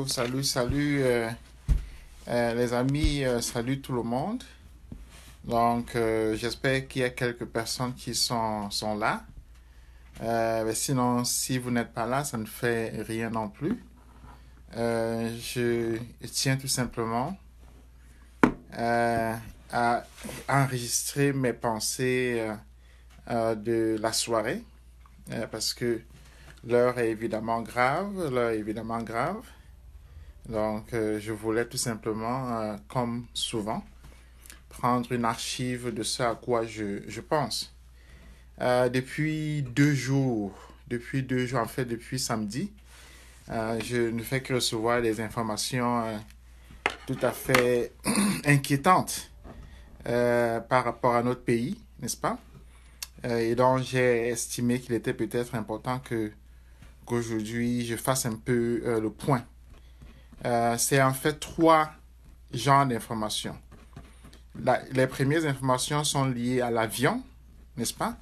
Salut les amis, salut tout le monde. Donc, j'espère qu'il y a quelques personnes qui sont là. Mais sinon, si vous n'êtes pas là, ça ne fait rien non plus. Je tiens tout simplement à enregistrer mes pensées de la soirée parce que l'heure est évidemment grave. Donc, je voulais tout simplement, comme souvent, prendre une archive de ce à quoi je pense. Depuis 2 jours, en fait, depuis samedi, je ne fais que recevoir des informations tout à fait inquiétantes par rapport à notre pays, n'est-ce pas? Et donc, j'ai estimé qu'il était peut-être important qu'aujourd'hui, je fasse un peu le point. C'est en fait 3 genres d'informations. Les premières informations sont liées à l'avion, n'est-ce pas?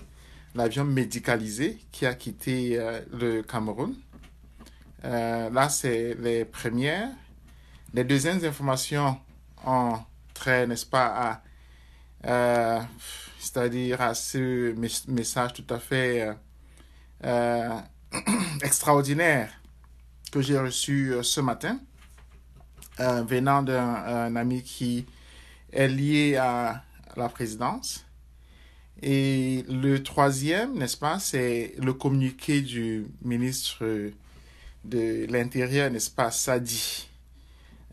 L'avion médicalisé qui a quitté le Cameroun. Là, c'est les premières. Les deuxièmes informations ont trait, n'est-ce pas, c'est-à-dire à ce message tout à fait extraordinaire que j'ai reçu ce matin, venant d'un ami qui est lié à la présidence. Et le troisième, n'est-ce pas, c'est le communiqué du ministre de l'Intérieur, n'est-ce pas, Sadi.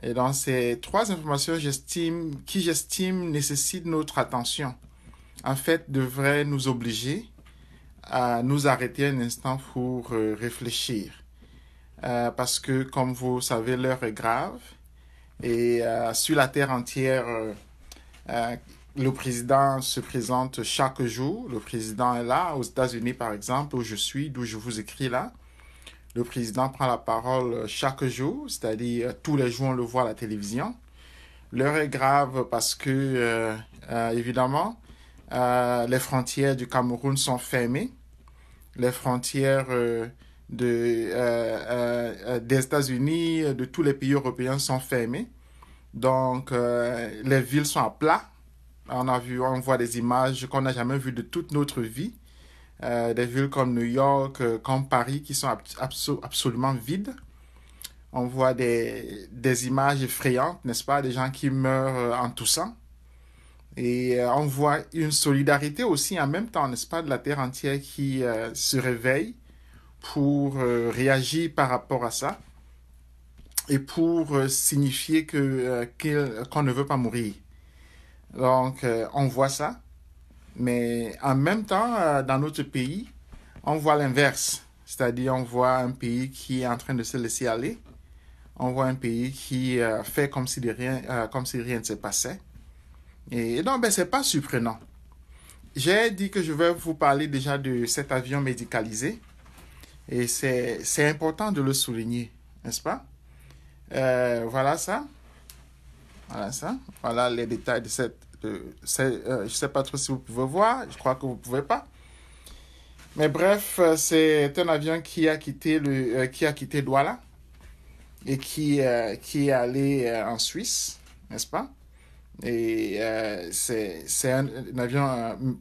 Et donc, ces 3 informations, j'estime nécessitent notre attention. En fait, devraient nous obliger à nous arrêter un instant pour réfléchir. Parce que, comme vous savez, l'heure est grave. Et sur la terre entière, le président se présente chaque jour. Le président est là, aux États-Unis par exemple, où je suis, d'où je vous écris là. Le président prend la parole chaque jour, c'est-à-dire tous les jours on le voit à la télévision. L'heure est grave parce que, évidemment, les frontières du Cameroun sont fermées. Les frontières des États-Unis, de tous les pays européens sont fermées. Donc, les villes sont à plat. On voit des images qu'on n'a jamais vues de toute notre vie. Des villes comme New York, comme Paris, qui sont absolument vides. On voit des images effrayantes, n'est-ce pas? Des gens qui meurent en toussant. Et on voit une solidarité aussi en même temps, n'est-ce pas, de la terre entière qui se réveille pour réagir par rapport à ça et pour signifier qu'on ne veut pas mourir. Donc, on voit ça. Mais en même temps, dans notre pays, on voit l'inverse. C'est-à-dire, on voit un pays qui est en train de se laisser aller. On voit un pays qui fait comme si rien ne se passait. Et donc, c'est pas surprenant. J'ai dit que je vais vous parler déjà de cet avion médicalisé. Et c'est important de le souligner, n'est-ce pas? Voilà ça. Voilà les détails de cette... je ne sais pas trop si vous pouvez voir. Je crois que vous ne pouvez pas. Mais bref, c'est un avion qui a quitté Douala et qui est allé en Suisse, n'est-ce pas? Et c'est un avion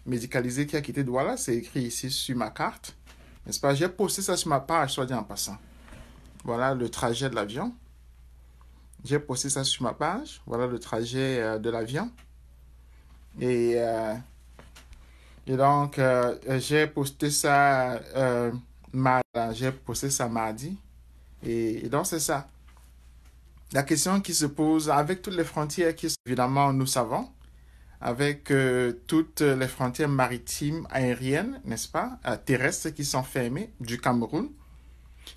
médicalisé qui a quitté Douala. C'est écrit ici sur ma carte, n'est-ce pas? J'ai posté ça sur ma page, soit dit en passant. Voilà le trajet de l'avion. J'ai posté ça sur ma page. Voilà le trajet de l'avion. Et donc, j'ai posté ça mardi. Et donc, c'est ça. La question qui se pose, avec toutes les frontières qui sont, évidemment, nous savons, avec toutes les frontières maritimes, aériennes, n'est-ce pas, terrestres qui sont fermées du Cameroun,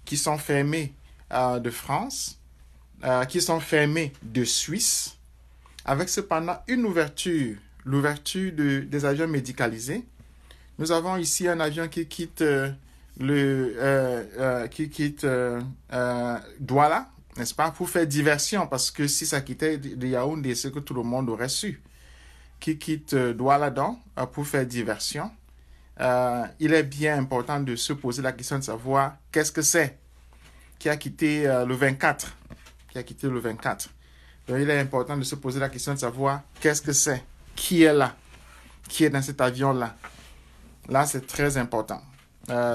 qui sont fermées de France, qui sont fermées de Suisse, avec cependant une ouverture, l'ouverture des avions médicalisés. Nous avons ici un avion qui quitte Douala, n'est-ce pas, pour faire diversion, parce que si ça quittait de Yaoundé, c'est que tout le monde aurait su. Qui quitte Douala donc pour faire diversion. Il est bien important de se poser la question de savoir qu'est-ce que c'est qui a quitté le 24 qui a quitté le 24. Donc, il est important de se poser la question de savoir qu'est-ce que c'est, qui est là, qui est dans cet avion-là. Là, c'est très important.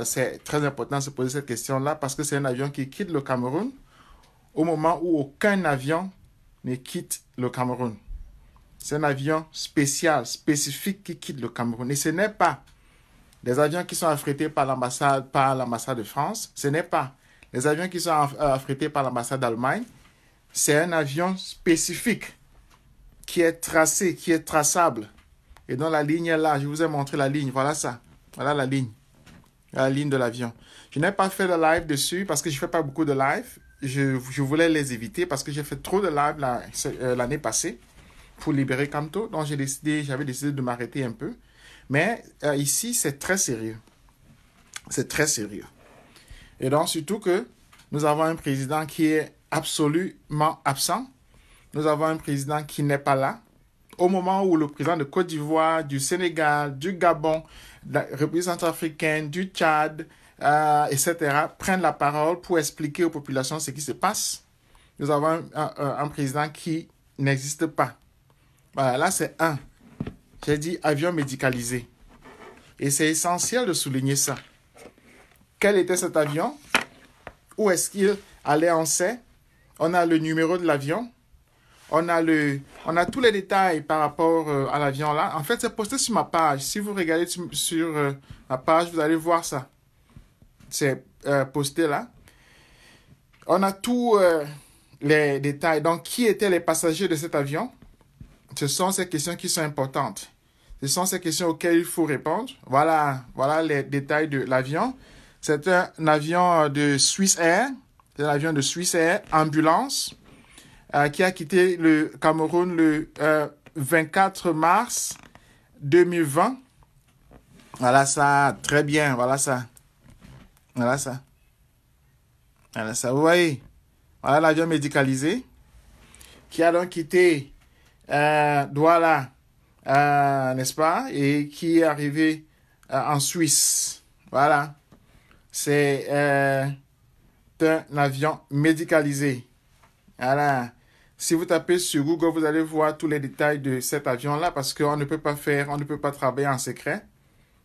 C'est très important de se poser cette question-là parce que c'est un avion qui quitte le Cameroun au moment où aucun avion ne quitte le Cameroun. C'est un avion spécial, spécifique qui quitte le Cameroun. Et ce n'est pas des avions qui sont affrétés par l'ambassade de France. Ce n'est pas les avions qui sont affrétés par l'ambassade d'Allemagne. C'est un avion spécifique qui est tracé, qui est traçable. Et dans la ligne est là. Je vous ai montré la ligne. Voilà ça. Voilà la ligne. La ligne de l'avion. Je n'ai pas fait de live dessus parce que je ne fais pas beaucoup de live. Je voulais les éviter parce que j'ai fait trop de live l'année passée pour libérer Camto. Donc j'avais décidé de m'arrêter un peu. Mais ici, c'est très sérieux. C'est très sérieux. Et donc, surtout que nous avons un président qui est absolument absent. Nous avons un président qui n'est pas là. Au moment où le président de Côte d'Ivoire, du Sénégal, du Gabon, de la République centrafricaine, du Tchad, etc., prennent la parole pour expliquer aux populations ce qui se passe, nous avons un président qui n'existe pas. Voilà, là, c'est un. J'ai dit avion médicalisé. Et c'est essentiel de souligner ça. Quel était cet avion? Où est-ce qu'il allait? On sait. On a le numéro de l'avion. On a tous les détails par rapport à l'avion là. En fait, c'est posté sur ma page. Si vous regardez sur ma page, vous allez voir ça. C'est posté là. On a tous les détails. Donc, qui étaient les passagers de cet avion? Ce sont ces questions qui sont importantes. Ce sont ces questions auxquelles il faut répondre. Voilà les détails de l'avion. C'est un avion de Swiss Air. C'est un avion de Swiss Air, ambulance, qui a quitté le Cameroun le 24 mars 2020. Voilà ça, très bien, voilà ça. Voilà ça. Voilà ça, vous voyez. Voilà l'avion médicalisé qui a donc quitté Douala, n'est-ce pas, et qui est arrivé en Suisse. Voilà. C'est un avion médicalisé. Voilà. Si vous tapez sur Google, vous allez voir tous les détails de cet avion-là parce qu'on ne peut pas travailler en secret.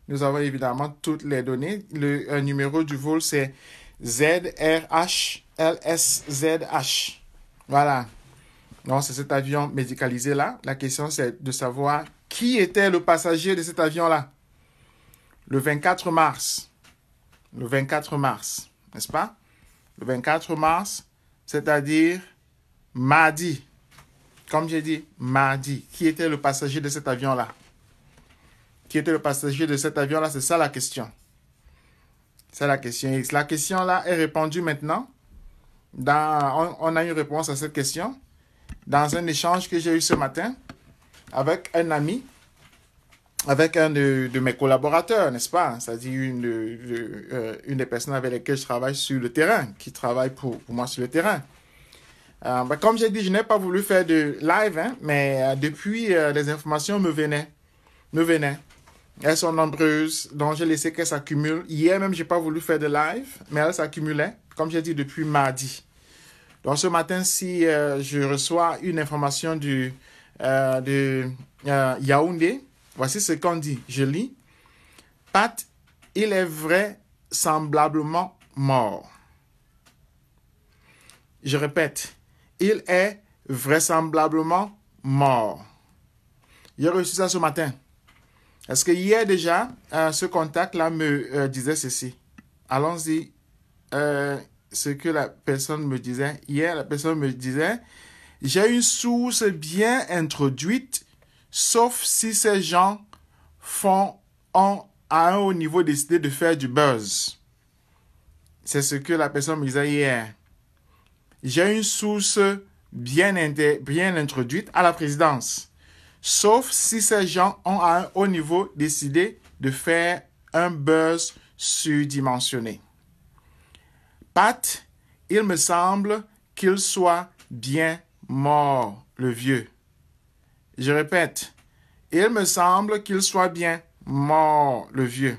Nous avons évidemment toutes les données. Le numéro du vol, c'est ZRH LSZH. Voilà. Donc, c'est cet avion médicalisé-là. La question, c'est de savoir qui était le passager de cet avion-là. Le 24 mars. Le 24 mars, n'est-ce pas? Le 24 mars, c'est-à-dire mardi. Comme j'ai dit, mardi. Qui était le passager de cet avion-là? Qui était le passager de cet avion-là? C'est ça la question. C'est la question. Et la question-là est répondue maintenant. On a une réponse à cette question dans un échange que j'ai eu ce matin avec un ami, avec un de mes collaborateurs, n'est-ce pas? C'est-à-dire une des personnes avec lesquelles je travaille sur le terrain, qui travaille pour moi sur le terrain. Comme j'ai dit, je n'ai pas voulu faire de live, hein, mais depuis, les informations me venaient. Elles sont nombreuses, donc j'ai laissé qu'elles s'accumulent. Hier même, je n'ai pas voulu faire de live, mais elles s'accumulaient, comme j'ai dit, depuis mardi. Donc ce matin, si je reçois une information de Yaoundé, voici ce qu'on dit. Je lis. Pat, il est vraisemblablement mort. Je répète, il est vraisemblablement mort. J'ai reçu ça ce matin. Est-ce que hier déjà, ce contact-là me disait ceci? Allons-y. Ce que la personne me disait. Hier, la personne me disait, j'ai une source bien introduite, sauf si ces gens ont à un haut niveau décidé de faire du buzz. C'est ce que la personne me disait hier. J'ai une source bien introduite à la présidence. Sauf si ces gens ont à un haut niveau décidé de faire un buzz surdimensionné. Pat, il me semble qu'il soit bien mort, le vieux. Je répète, il me semble qu'il soit bien mort, le vieux.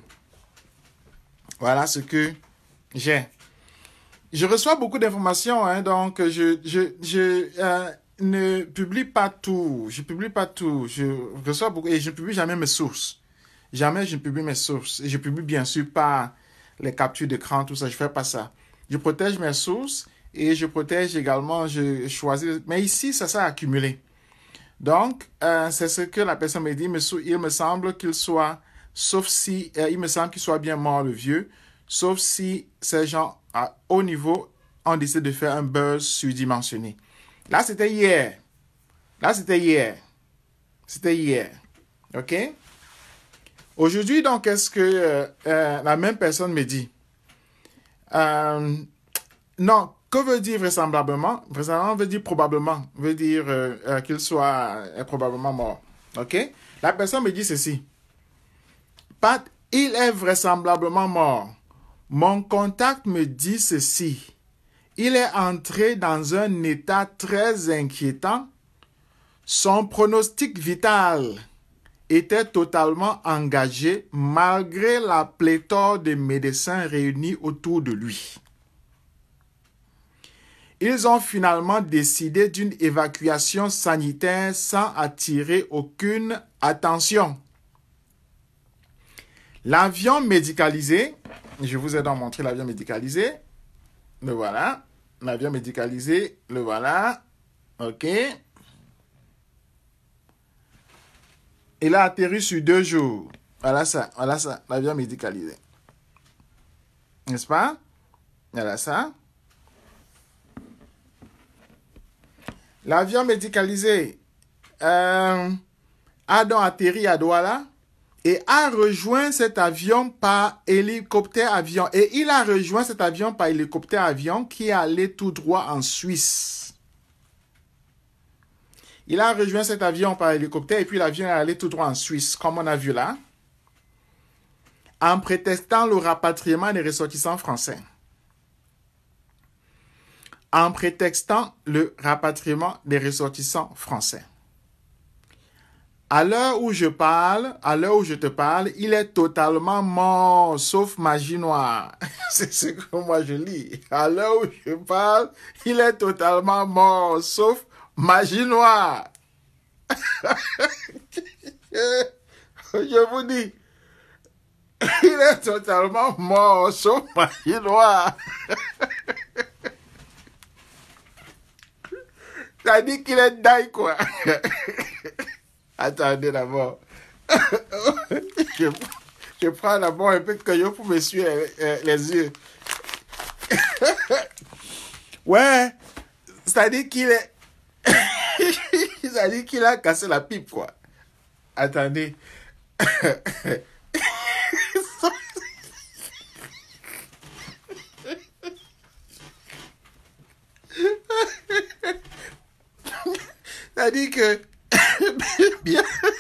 Voilà ce que j'ai. je reçois beaucoup d'informations, hein, donc ne publie pas tout. Je publie pas tout. Je reçois beaucoup et je publie jamais mes sources. Jamais je ne publie mes sources. Et je publie bien sûr pas les captures d'écran, tout ça. Je fais pas ça. Je protège mes sources et je protège également, je choisis. Mais ici, ça s'est accumulé. Donc, c'est ce que la personne me dit. Il me semble qu'il soit, sauf si, il me semble qu'il soit bien mort, le vieux, sauf si ces gens à haut niveau ont décidé de faire un buzz surdimensionné. Là, c'était hier. Là, c'était hier. C'était hier. OK? Aujourd'hui, donc, qu'est-ce que la même personne me dit? Non, que veut dire vraisemblablement? Vraisemblablement veut dire probablement. Veut dire qu'il soit probablement mort. OK? La personne me dit ceci. Pat, il est vraisemblablement mort. Mon contact me dit ceci. Il est entré dans un état très inquiétant. Son pronostic vital était totalement engagé malgré la pléthore de médecins réunis autour de lui. Ils ont finalement décidé d'une évacuation sanitaire sans attirer aucune attention. L'avion médicalisé, je vous ai donc montré l'avion médicalisé, le voilà. L'avion médicalisé, le voilà. OK. Il a atterri sur 2 jours. Voilà ça, l'avion médicalisé. N'est-ce pas? Voilà ça. L'avion médicalisé a donc atterri à Douala et a rejoint cet avion par hélicoptère-avion. Et il a rejoint cet avion par hélicoptère-avion qui est allé tout droit en Suisse. Il a rejoint cet avion par hélicoptère et puis l'avion est allé tout droit en Suisse, comme on a vu là, en prétextant le rapatriement des ressortissants français. En prétextant le rapatriement des ressortissants français. À l'heure où je te parle, il est totalement mort, sauf magie noire. C'est ce que moi je lis. À l'heure où je parle, il est totalement mort, sauf magie noire. Je vous dis, il est totalement mort, sauf magie noire. Ça dit qu'il est dingue, quoi. Attendez d'abord. Je prends d'abord un peu de caillou pour m'essuyer les yeux. Ouais, ça dit qu'il est... ça dit qu'il a cassé la pipe, quoi. Attendez. Ça dit que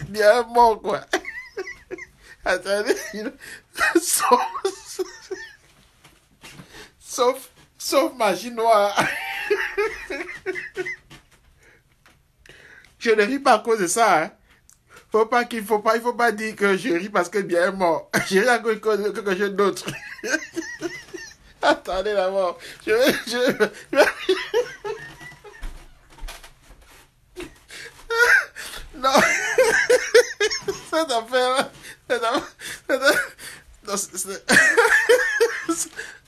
bien mort, quoi. Attendez, sauf magie noire. Je ne ris pas à cause de ça, hein. Il faut pas dire que je ris parce que bien est mort. Je ris à cause de quelque chose d'autre. Attendez d'abord. Non. Cette affaire,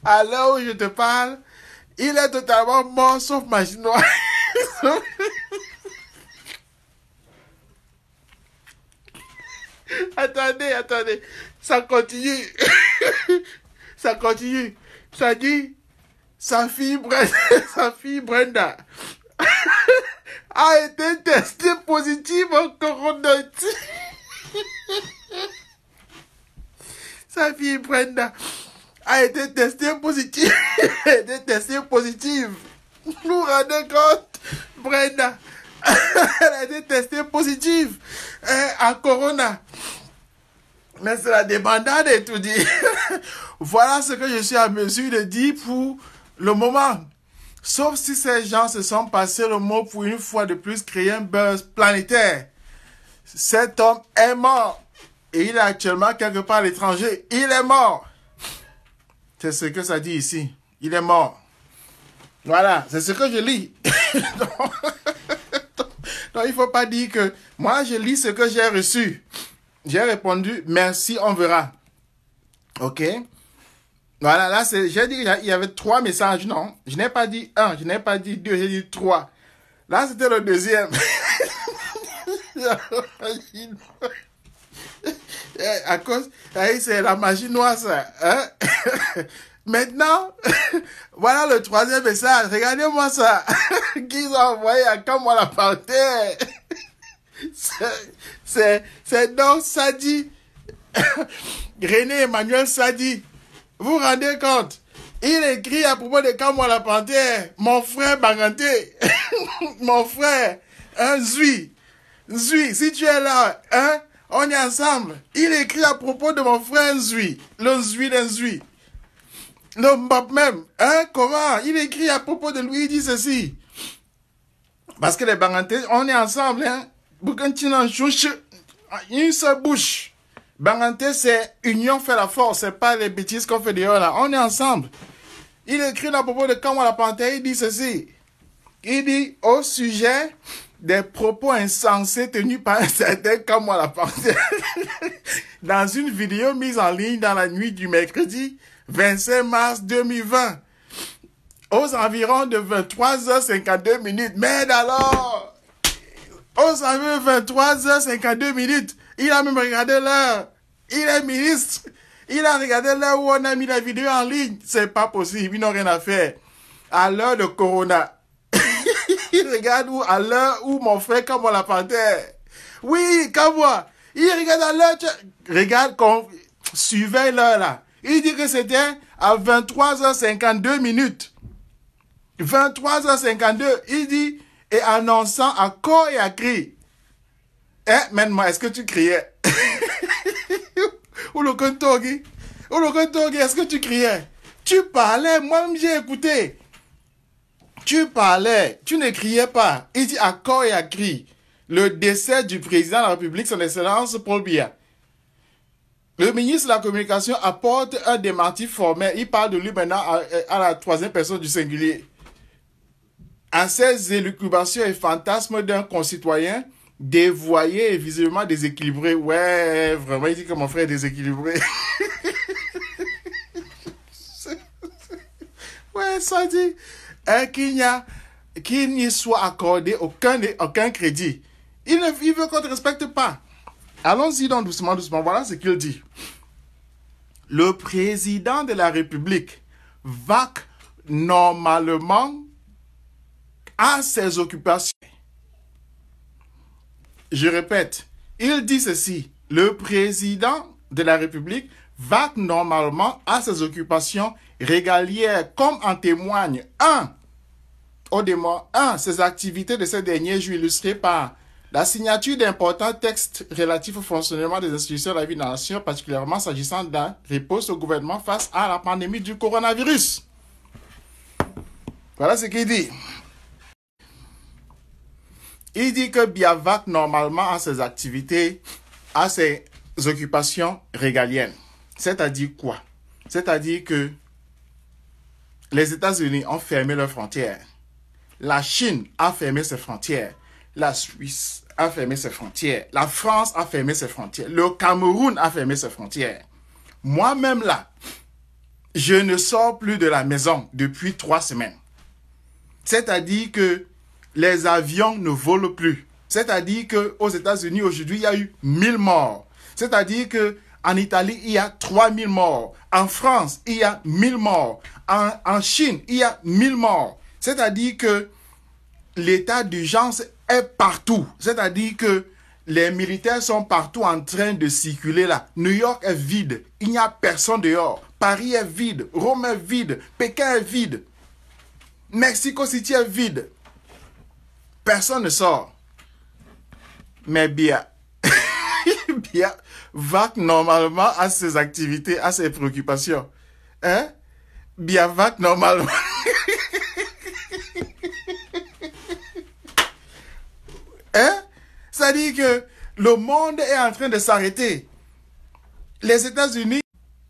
à l'heure où je te parle, il est totalement mort sauf magie noire. Attendez. Ça continue. Ça continue. Ça dit, sa fille Brenda a été testée positive au coronavirus. Sa fille Brenda a été testée positive. Vous vous rendez compte, Brenda? Elle a été testée positive à corona. Mais c'est la débandade et tout dit. Voilà ce que je suis à mesure de dire pour le moment. Sauf si ces gens se sont passés le mot pour une fois de plus créer un buzz planétaire. Cet homme est mort. Et il est actuellement quelque part à l'étranger. Il est mort. C'est ce que ça dit ici. Il est mort. Voilà, c'est ce que je lis. Donc, il ne faut pas dire que moi, je lis ce que j'ai reçu. J'ai répondu, merci, on verra. OK? Voilà, là, j'ai dit qu'il y avait 3 messages, non? Je n'ai pas dit 1, je n'ai pas dit 2, j'ai dit 3. Là, c'était le deuxième. À cause, c'est la magie noire, ça. Hein? Maintenant, voilà le 3e message. Regardez-moi ça. Qu'ils ont envoyé à quand moi la panthère. C'est donc Sadi. René Emmanuel Sadi. Vous vous rendez compte? Il écrit à propos de Kamwa la panthère. Mon frère Banganté. Mon frère. Zui. Zui, si tu es là, hein, on est ensemble. Il écrit à propos de mon frère Zui. Le Zui d'un Zui. Le Mbop même. Hein, comment? Il écrit à propos de lui, il dit ceci. Parce que les Banganté, on est ensemble, hein. Une seule bouche. Banganté, c'est union fait la force. C'est pas les bêtises qu'on fait dehors là. On est ensemble. Il écrit à propos de Kamwa la panthère, il dit ceci. Il dit au sujet des propos insensés tenus par un certain Kamwa la panthère. Dans une vidéo mise en ligne dans la nuit du mercredi 25 mars 2020. Aux environs de 23h52. Mais alors, aux environs de 23h52, il a même regardé l'heure. Il est ministre. Il a regardé l'heure où on a mis la vidéo en ligne. C'est pas possible, ils n'ont rien à faire. À l'heure de Corona. Il regarde à l'heure où mon frère Kamwa la panthère. Oui, Kamwa. Il regarde à l'heure. Regarde, suivez l'heure là. Il dit que c'était à 23h52. 23h52. Il dit, et annonçant à corps et à cri. Maintenant, est-ce que tu criais? Ou le Kontogi? Ou le Kontogi, est-ce que tu criais? Tu parlais, moi-même j'ai écouté. Tu parlais, tu ne criais pas. Il dit à corps et à cri. Le décès du président de la République, son Excellence Paul Biya. Le ministre de la Communication apporte un démenti formel. Il parle de lui maintenant à la 3e personne du singulier. À ces élucubrations et fantasmes d'un concitoyen dévoyé et visiblement déséquilibré. Ouais, vraiment, il dit que mon frère est déséquilibré. Ouais, ça dit qu'il n'y soit accordé aucun crédit. Il veut qu'on ne te respecte pas. Allons-y donc doucement, doucement. Voilà ce qu'il dit. Le président de la République vaque normalement à ses occupations. Je répète, il dit ceci. Le président de la République vaque normalement à ses occupations régalières, comme en témoigne ses activités de ces derniers jours illustrées par la signature d'importants textes relatifs au fonctionnement des institutions de la vie de la nation, particulièrement s'agissant d'un riposte au gouvernement face à la pandémie du coronavirus. Voilà ce qu'il dit. Il dit que Biya vaque normalement à ses activités, à ses occupations régaliennes. C'est-à-dire quoi? C'est-à-dire que les États-Unis ont fermé leurs frontières. La Chine a fermé ses frontières. La Suisse a fermé ses frontières. La France a fermé ses frontières. Le Cameroun a fermé ses frontières. Moi-même là, je ne sors plus de la maison depuis 3 semaines. C'est-à-dire que les avions ne volent plus. C'est-à-dire qu'aux États-Unis, aujourd'hui, il y a eu 1000 morts. C'est-à-dire qu'en Italie, il y a 3000 morts. En France, il y a 1000 morts. En Chine, il y a 1000 morts. C'est-à-dire que l'état d'urgence est partout. C'est-à-dire que les militaires sont partout en train de circuler là. New York est vide. Il n'y a personne dehors. Paris est vide. Rome est vide. Pékin est vide. Mexico City est vide. Personne ne sort. Mais Biya vaque normalement à ses activités, à ses préoccupations. Hein? Biya vaque normalement. Hein? Ça dit que le monde est en train de s'arrêter. Les États-Unis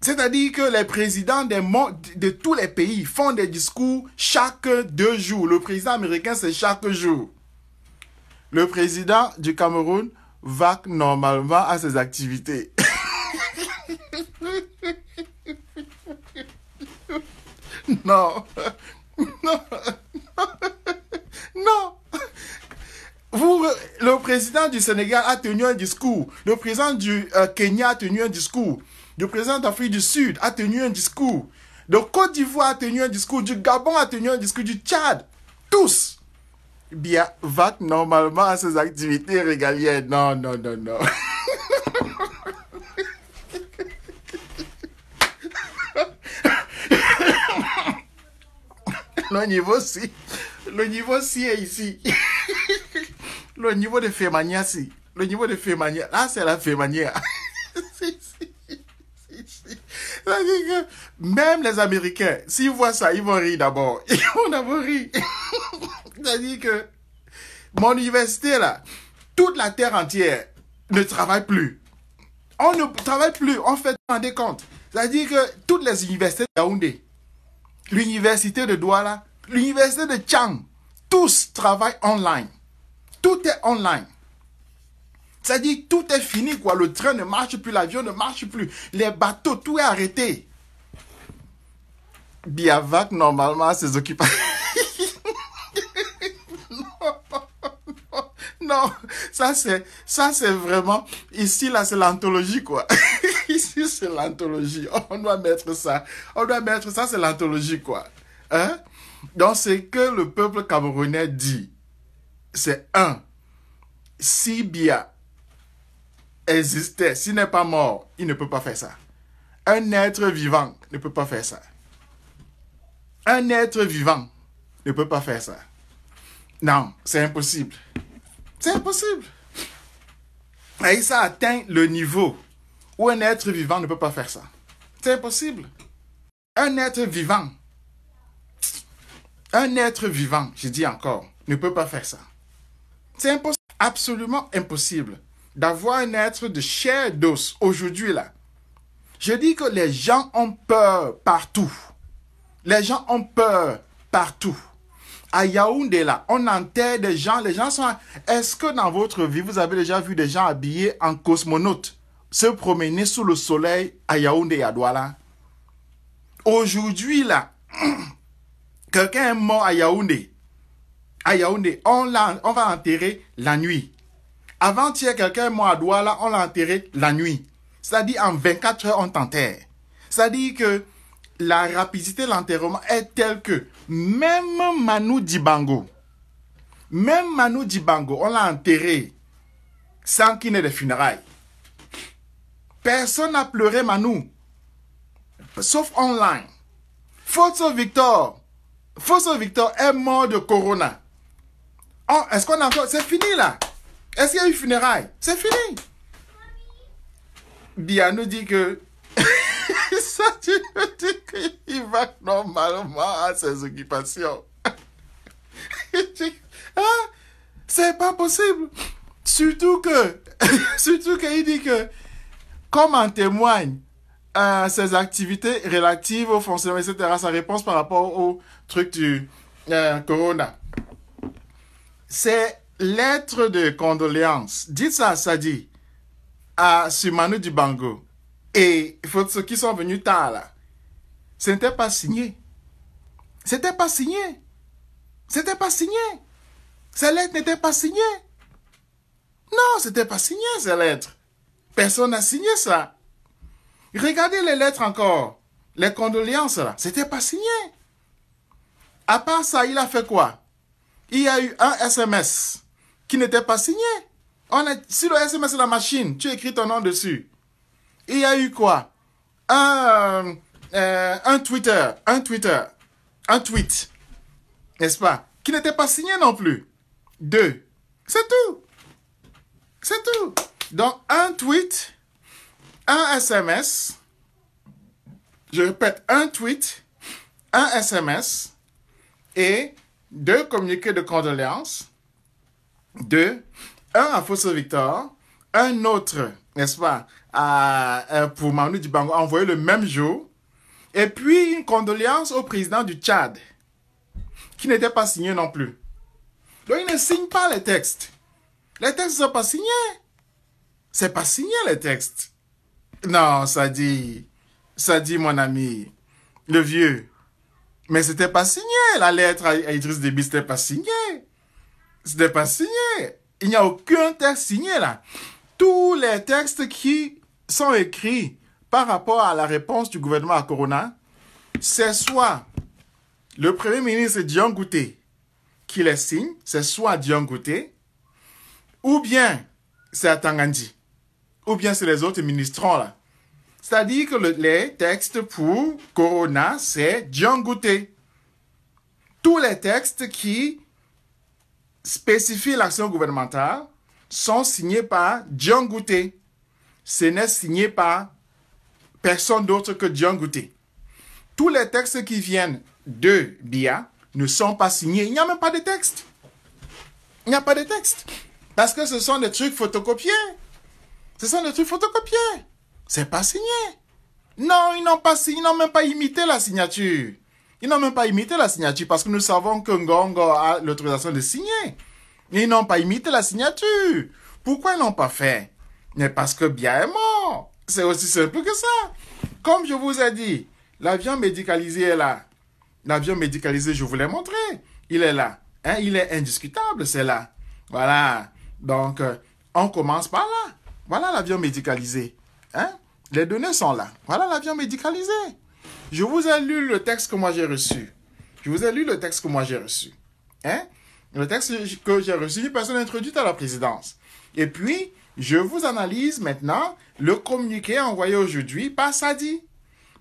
C'est-à-dire que les présidents de tous les pays font des discours chaque 2 jours. Le président américain, c'est chaque jour. Le président du Cameroun va normalement à ses activités. Non. Non. Non. Le président du Sénégal a tenu un discours. Le président du Kenya a tenu un discours. Le président d'Afrique du Sud a tenu un discours. De Côte d'Ivoire a tenu un discours. Du Gabon a tenu un discours. Du Tchad. Tous. Bien, va normalement à ses activités régaliennes. Non, non, non, non. Le niveau si est ici. Le niveau de Fémania, si. Le niveau de Fémania. Là, c'est la Fémania. C'est-à-dire que même les Américains, s'ils voient ça, ils vont rire d'abord. Ils vont d'abord rire. C'est-à-dire que mon université, là, toute la terre entière ne travaille plus. On ne travaille plus, on fait des comptes. C'est-à-dire que toutes les universités de Yaoundé, l'université de Douala, l'université de Tchang, tous travaillent online. Tout est online. C'est-à-dire que tout est fini, quoi. Le train ne marche plus, l'avion ne marche plus, les bateaux, tout est arrêté. Biavac, normalement, ses occupations. Non, ça c'est vraiment, ici là c'est l'anthologie quoi. Ici c'est l'anthologie, on doit mettre ça, c'est l'anthologie quoi. Hein? Donc ce que le peuple camerounais dit, c'est si Biya existait, s'il n'est pas mort, il ne peut pas faire ça. Un être vivant ne peut pas faire ça. Un être vivant ne peut pas faire ça. Non, c'est impossible. C'est impossible. Et ça atteint le niveau où un être vivant ne peut pas faire ça. C'est impossible. Un être vivant, je dis encore, ne peut pas faire ça. C'est impossible, absolument impossible d'avoir un être de chair et d'os aujourd'hui là. Je dis que les gens ont peur partout. Les gens ont peur partout. À Yaoundé, là, on enterre des gens. Les gens sont... Est-ce que dans votre vie, vous avez déjà vu des gens habillés en cosmonautes se promener sous le soleil à Yaoundé et à Douala? Aujourd'hui, là, quelqu'un est mort à Yaoundé. À Yaoundé, on va enterrer la nuit. Avant-hier, quelqu'un est mort à Douala, on l'a enterré la nuit. C'est-à-dire, en 24 heures, on t'enterre. C'est-à-dire que la rapidité de l'enterrement est telle que même Manu Dibango, on l'a enterré sans qu'il n'ait de funérailles. Personne n'a pleuré Manu, sauf online. Fosso Victor est mort de corona. Oh, est-ce qu'on a encore... C'est fini là. Est-ce qu'il y a eu funérailles? C'est fini. Biya nous dit que ça, tu me dis qu'il va normalement à ses occupations. Hein? C'est pas possible. Surtout qu'il dit que, comme en témoigne ses activités relatives au fonctionnement, etc., sa réponse par rapport au truc du corona. C'est lettre de condoléances. Dites ça à Sadi, à Sumanu Dibango. Et il faut ceux qui sont venus tard là. Ce n'était pas signé. C'était pas signé. C'était pas signé. Ces lettres n'étaient pas signées. Non, c'était pas signé ces lettres. Personne n'a signé ça. Regardez les lettres encore. Les condoléances là. C'était pas signé. À part ça, il a fait quoi? Il y a eu un SMS qui n'était pas signé. Sur le SMS de la machine, tu écris ton nom dessus. Il y a eu quoi? Un tweet, n'est-ce pas? Qui n'était pas signé non plus. 2. C'est tout. C'est tout. Donc, un tweet, un SMS, je répète, un tweet, un SMS et 2 communiqués de condoléances. 2. Un à Fosso Victor, un autre n'est-ce pas, pour Manu Dibango, envoyé le même jour. Et puis, une condoléance au président du Tchad, qui n'était pas signé non plus. Donc, il ne signe pas les textes. Les textes ne sont pas signés. C'est pas signé, les textes. Non, ça dit, mon ami, le vieux. Mais c'était pas signé. La lettre à Idriss Déby, c'était pas signé. C'était pas signé. Il n'y a aucun texte signé, là. Tous les textes qui sont écrits par rapport à la réponse du gouvernement à Corona, c'est soit le Premier ministre Dion Gouté qui les signe, c'est soit Dion Gouté, ou bien c'est Atangandi, ou bien c'est les autres ministrants là. C'est-à-dire que les textes pour Corona, c'est Dion Gouté. Tous les textes qui spécifient l'action gouvernementale sont signés par Dion Gouté. Ce n'est signé par personne d'autre que Dion Gouté. Tous les textes qui viennent de BIA ne sont pas signés. Il n'y a même pas de texte. Il n'y a pas de texte. Parce que ce sont des trucs photocopiés. Ce sont des trucs photocopiés. C'est pas signé. Non, ils n'ont pas signé. Ils n'ont même pas imité la signature. Ils n'ont même pas imité la signature parce que nous savons que Ngongo a l'autorisation de signer. Ils n'ont pas imité la signature. Pourquoi ils n'ont pas fait? Mais parce que BIA est mort. C'est aussi simple que ça. Comme je vous ai dit, l'avion médicalisé est là. L'avion médicalisé, je vous l'ai montré. Il est là. Hein? Il est indiscutable, c'est là. Voilà. Donc, on commence par là. Voilà l'avion médicalisé. Hein? Les données sont là. Voilà l'avion médicalisé. Je vous ai lu le texte que moi j'ai reçu. Hein? Le texte que j'ai reçu, une personne introduite à la présidence. Et puis, je vous analyse maintenant le communiqué envoyé aujourd'hui par Sadi.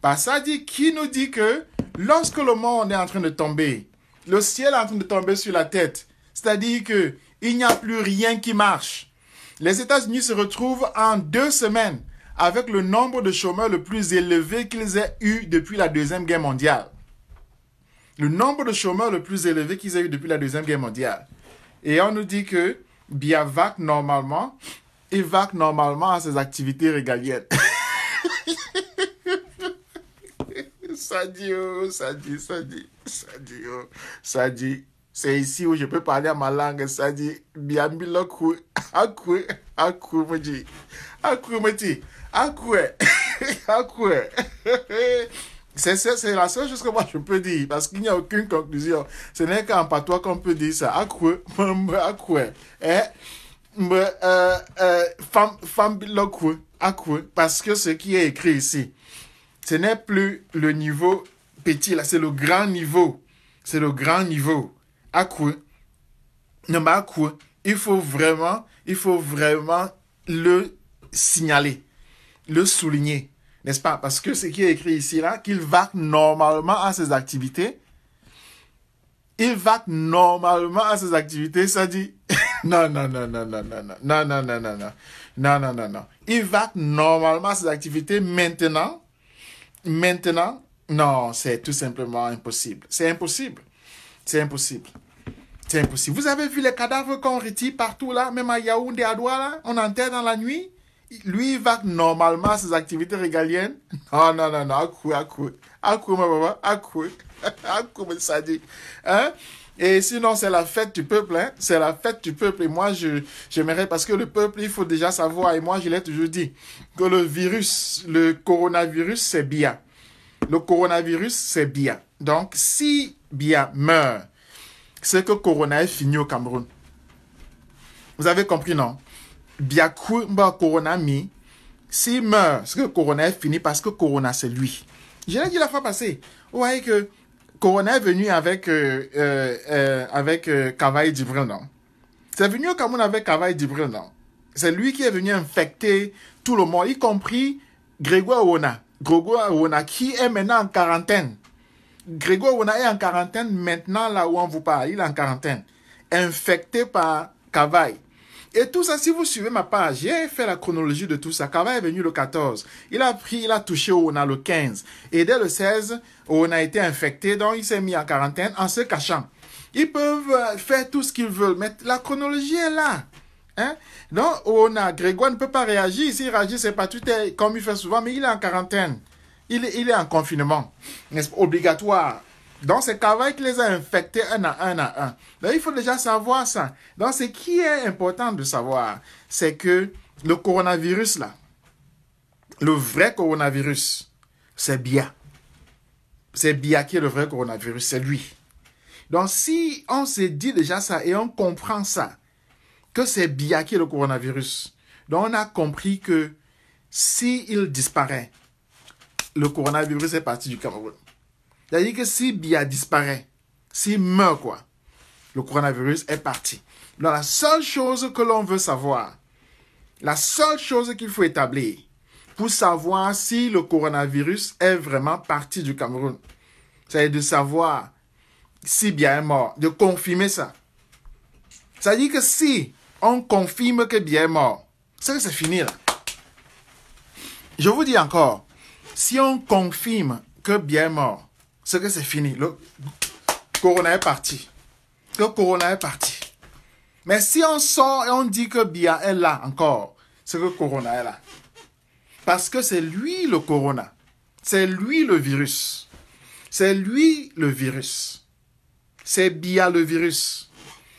Par Sadi qui nous dit que lorsque le monde est en train de tomber, le ciel est en train de tomber sur la tête, c'est-à-dire qu'il n'y a plus rien qui marche. Les États-Unis se retrouvent en 2 semaines avec le nombre de chômeurs le plus élevé qu'ils aient eu depuis la Deuxième Guerre mondiale. Le nombre de chômeurs le plus élevé qu'ils aient eu depuis la Deuxième Guerre mondiale. Et on nous dit que Biavac, normalement, il va normalement à ses activités régaliennes. Sadi. C'est ici où je peux parler à ma langue. Sadi, Biambiloku, Akwe, C'est la seule chose que moi je peux dire, parce qu'il n'y a aucune conclusion. Ce n'est qu'en patois qu'on peut dire ça. Akwe. Parce que ce qui est écrit ici, ce n'est plus le niveau petit, là, c'est le grand niveau. Akwe. Il faut vraiment le signaler, le souligner, n'est-ce pas? Parce que ce qui est écrit ici, là, qu'il va normalement à ses activités. Ça dit, non. Il va normalement à ses activités maintenant, non, c'est tout simplement impossible. C'est impossible. Vous avez vu les cadavres qu'on retire partout là, même à Yaoundé, à Douala, on enterre dans la nuit. Lui, il va normalement à ses activités régaliennes. Non, Akwe, ça dit. Hein? Et sinon, c'est la fête du peuple, hein? C'est la fête du peuple. Et moi, j'aimerais, parce que le peuple, il faut déjà savoir, et moi, je l'ai toujours dit, que le coronavirus, c'est BIA. Donc, si BIA meurt, c'est que Corona est fini au Cameroun. Vous avez compris, non? Biakou mba Corona mi, s'il meurt, c'est que Corona est fini parce que Corona, c'est lui. Je l'ai dit la fois passée. Vous voyez que Corona est venu avec Kavaï Djibril, non? C'est venu au Cameroun avec Kavaï Djibril, non? C'est lui qui est venu infecter tout le monde, y compris Grégoire Ouona, qui est maintenant en quarantaine. Grégoire Ouona est en quarantaine maintenant, là où on vous parle. Il est en quarantaine. Infecté par Kavaï. Et tout ça, si vous suivez ma page, j'ai fait la chronologie de tout ça. Kavaï est venu le 14. Il a touché Ouona le 15. Et dès le 16, Ouona a été infecté. Donc, il s'est mis en quarantaine en se cachant. Ils peuvent faire tout ce qu'ils veulent. Mais la chronologie est là. Hein? Donc, on a Grégoire ne peut pas réagir. S'il réagit, c'est pas tout est comme il fait souvent, mais il est en quarantaine. Il est en confinement. N'est-ce pas? Obligatoire. Donc, c'est Cavaille qui les a infectés un à un. Donc, il faut déjà savoir ça. Donc, ce qui est important de savoir, c'est que le coronavirus, là, le vrai coronavirus, c'est Bia. C'est Bia qui est le vrai coronavirus, c'est lui. Donc, si on se dit déjà ça et on comprend ça, que c'est Bia qui est le coronavirus, donc on a compris que s'il disparaît, le coronavirus est parti du Cameroun. C'est-à-dire que si Bia disparaît, s'il meurt, quoi, le coronavirus est parti. Donc, la seule chose que l'on veut savoir, la seule chose qu'il faut établir pour savoir si le coronavirus est vraiment parti du Cameroun, c'est de savoir si Bia est mort, de confirmer ça. C'est-à-dire que si on confirme que Bia est mort, c'est que c'est fini là. Je vous dis encore, si on confirme que Bia est mort, c'est que c'est fini. Le corona est parti. Le corona est parti. Mais si on sort et on dit que Bia est là encore, c'est que corona est là. Parce que c'est lui le corona. C'est lui le virus. C'est lui le virus. C'est Bia le virus.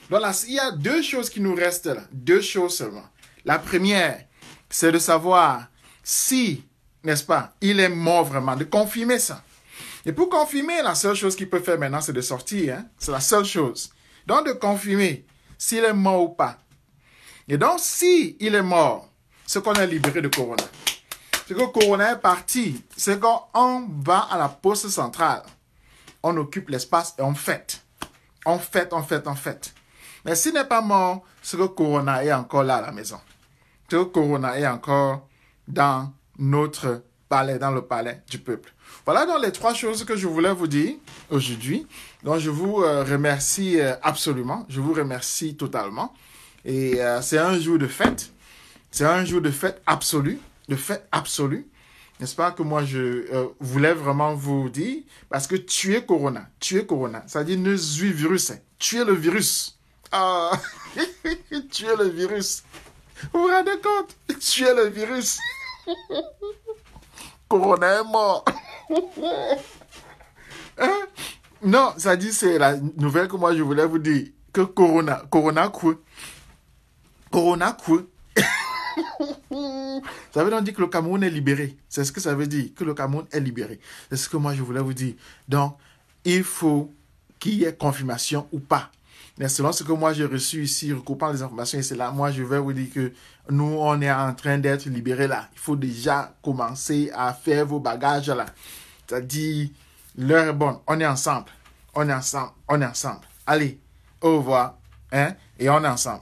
Donc là, il y a deux choses qui nous restent là. Deux choses seulement. La première, c'est de savoir si, n'est-ce pas, il est mort vraiment, de confirmer ça. Et pour confirmer, la seule chose qu'il peut faire maintenant, c'est de sortir. Hein? C'est la seule chose. Donc, de confirmer s'il est mort ou pas. Et donc, si il est mort, c'est qu'on est libéré de Corona. C'est que Corona est parti. C'est qu'on va à la poste centrale. On occupe l'espace et on fête. On fête. Mais s'il n'est pas mort, c'est que Corona est encore là à la maison. C'est que Corona est encore dans notre palais, dans le palais du peuple. Voilà donc les trois choses que je voulais vous dire aujourd'hui. Donc je vous remercie absolument. Je vous remercie totalement. Et c'est un jour de fête. C'est un jour de fête absolue. De fête absolue. N'est-ce pas que moi je voulais vraiment vous dire. Parce que tuer Corona. Tuer Corona. Ça dit ne zui virus. Tuer le virus. Ah, tuer le virus. Vous vous rendez compte? Tuer le virus. Corona est mort. Hein? Non, ça dit, c'est la nouvelle que moi je voulais vous dire. Que Corona quoi? Ça veut donc dire que le Cameroun est libéré. C'est ce que ça veut dire, que le Cameroun est libéré. C'est ce que moi je voulais vous dire. Donc, il faut qu'il y ait confirmation ou pas. Mais selon ce que moi j'ai reçu ici, recoupant les informations, et c'est là, moi je vais vous dire que nous, on est en train d'être libérés là. Il faut déjà commencer à faire vos bagages là. C'est-à-dire, l'heure est bonne. On est ensemble. Allez, au revoir. Hein? Et on est ensemble.